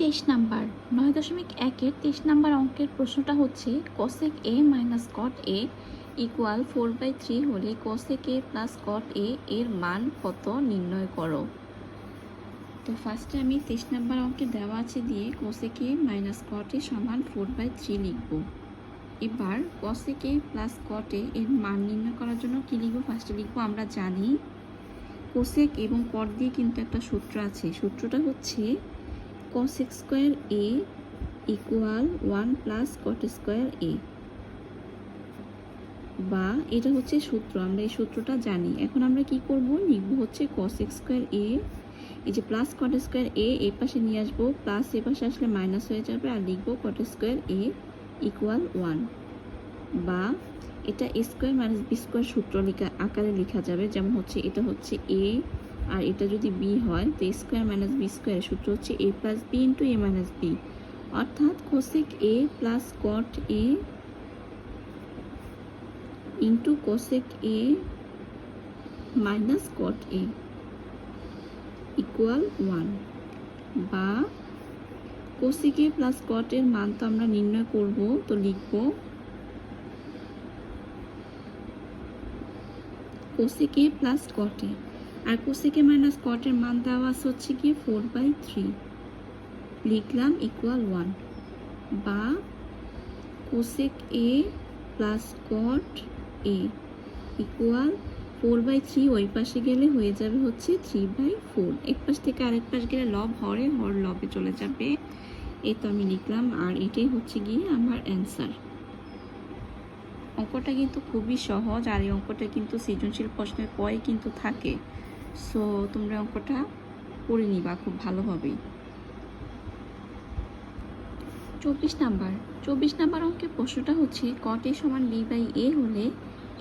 23 number 9.1-এর 23 number অঙ্কের প্রশ্নটা হচ্ছে cosec a minus cot a equal 4/3 হলে cosec a plus cot a এর মান কত নির্ণয় করো। তো ফার্স্টে আমি 23 নাম্বার অঙ্কে দেওয়া আছে দিয়ে cosec a minus cot a সমান 4/3 লিখব। এবার cosec a plus cot a এর মান নির্ণয় করার জন্য কী লিখব? ফার্স্টে লিখব, আমরা জানি cosec এবং cot দিয়ে কিন্তু একটা সূত্র আছে। সূত্রটা হচ্ছে cosec square a equal 1 plus cot square a, বা এটা হচ্ছে সূত্র, আমরা এই সূত্রটা জানি। এখন আমরা কি করব? লিখব হচ্ছে cosec স্কোয়ার a, এই যে প্লাস cot স্কোয়ার a এই পাশে নিয়ে আসবো, প্লাস এ পাশে আসলে মাইনাস হয়ে যাবে, আর লিখব cot স্কোয়ার a ইকুয়াল 1, বা এটা a square minus b square সূত্র আকারে লেখা যাবে। যেমন হচ্ছে এটা হচ্ছে a আর এটা যদি b হয় তো a স্কোয়ার মাইনাস b স্কোয়ারের সূত্র হচ্ছে a plus b into a minus b, অর্থাৎ cosec a plus cot a into cosec a minus cot a equal 1, বা cosec a প্লাস cot এর মান তো আমরা নির্ণয় করব, তো লিখব cosec a plus cot a, আর cosec a মাইনাস cot এর মান দেওয়া আছে হচ্ছে কি 4/3, লিখলাম ইকুয়াল 1, বা cosec a plus cot a equal 4/3, ওই পাশে গেলে হয়ে যাবে হচ্ছে 3/4, এক পাশ থেকে আরেক পাশ গেলে লব হরে হর লবে চলে যাবে। এই তো আমি লিখলাম, আর এটাই হচ্ছে গিয়ে আমার অ্যান্সার। অঙ্কটা কিন্তু খুবই সহজ, আর এই অঙ্কটা কিন্তু সৃজনশীল প্রশ্নের পরে কিন্তু থাকে। সো তোমরা অঙ্কটা করে নিবা খুব ভালোভাবেই। 24 নাম্বার অঙ্কের প্রশ্নটা হচ্ছে cot a সমান b/a হলে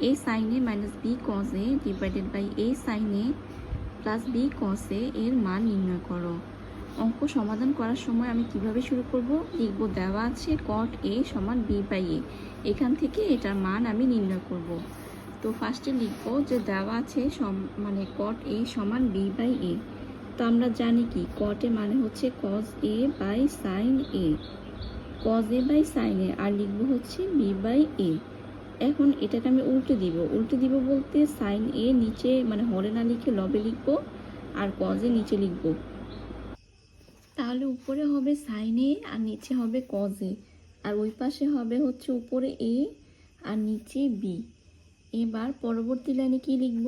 a sin a minus b cos a divided by a sin a plus b cos a এর মান নির্ণয় করো। অঙ্ক সমাধান করার সময় আমি কিভাবে শুরু করব? লিখব দেওয়া আছে cot a সমান b/a, এখান থেকে এটার মান আমি নির্ণয় করব। তো ফার্স্টে লিখব যে দেওয়া আছে মানে cot a সমান b/a, তো আমরা জানি কি cot a মানে হচ্ছে cos a by sin a, cos a by sin a, আর লিখব হচ্ছে b/a। এখন এটাকে আমি উল্টে দিব বলতে sin a নিচে মানে হরে না লিখে লবে লিখব, আর cos a নিচে লিখব, তাহলে উপরে হবে sin a আর নিচে হবে cos a, আর ওই পাশে হবে হচ্ছে উপরে a আর নিচে b। এবার পরবর্তী লাইনে কি লিখব?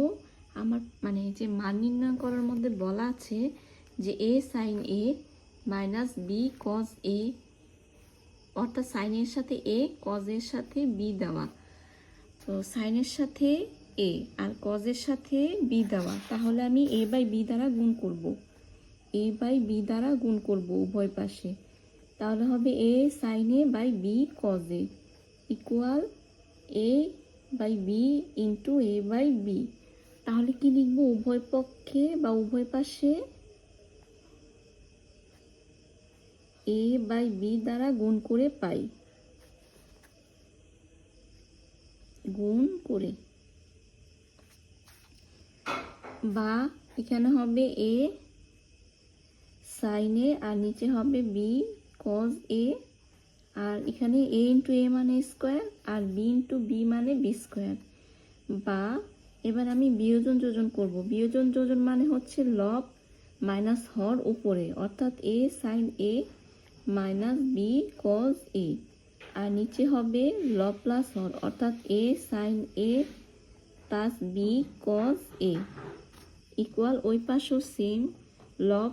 আমার মানে যে মান নির্ণয় করার মধ্যে বলা আছে যে a sin a minus b cos a, অর্থাৎ সাইন এর সাথে a, cos এর সাথে b দেওয়া। তো সাইনের সাথে a আর cos এর সাথে b দেওয়া, তাহলে আমি a বাই b দ্বারা গুণ করব, a বাই b দ্বারা গুণ করব উভয় পাশে, তাহলে হবে a sin a by b cos a equal a by b into a by b। তাহলে কি লিখব? উভয় পক্ষে বা উভয় পাশে a বাই b দ্বারা গুণ করে পাই, গুণ করে, বা এখানে হবে a sin a আর নিচে হবে b cos a, আর এখানে a ইন্টু a মানে স্কোয়ার আর b ইন্টু b মানে b স্কোয়ার, বা এবার আমি বিয়োজন যোজন করব। বিয়োজন যোজন মানে হচ্ছে লব মাইনাস হর উপরে, অর্থাৎ a sin a minus b cos a, আর নিচে হবে লব প্লাস হর, অর্থাৎ a sin a plus b cos a equal ওই পাশেও সেম লব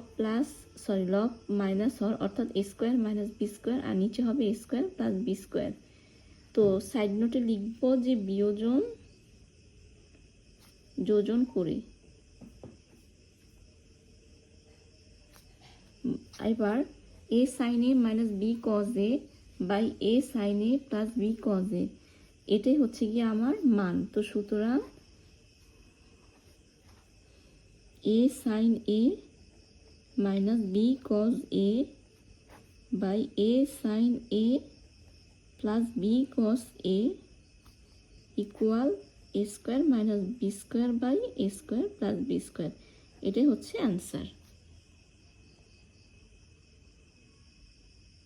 মাইনাস হর, অর্থাৎ a square minus b square, আর নিচে হবে a square plus b square. তো সাইড নোটে লিখব যে বিয়োজন যোজন করে। এবার a sin a minus b cos a by a sin a plus b cos a, এটাই হচ্ছে গিয়ে আমার মান। তো সুতরাং a sin a minus b cos a by a sin a plus b cos a equal a square minus b square by a square plus b square, এটাই হচ্ছে answer.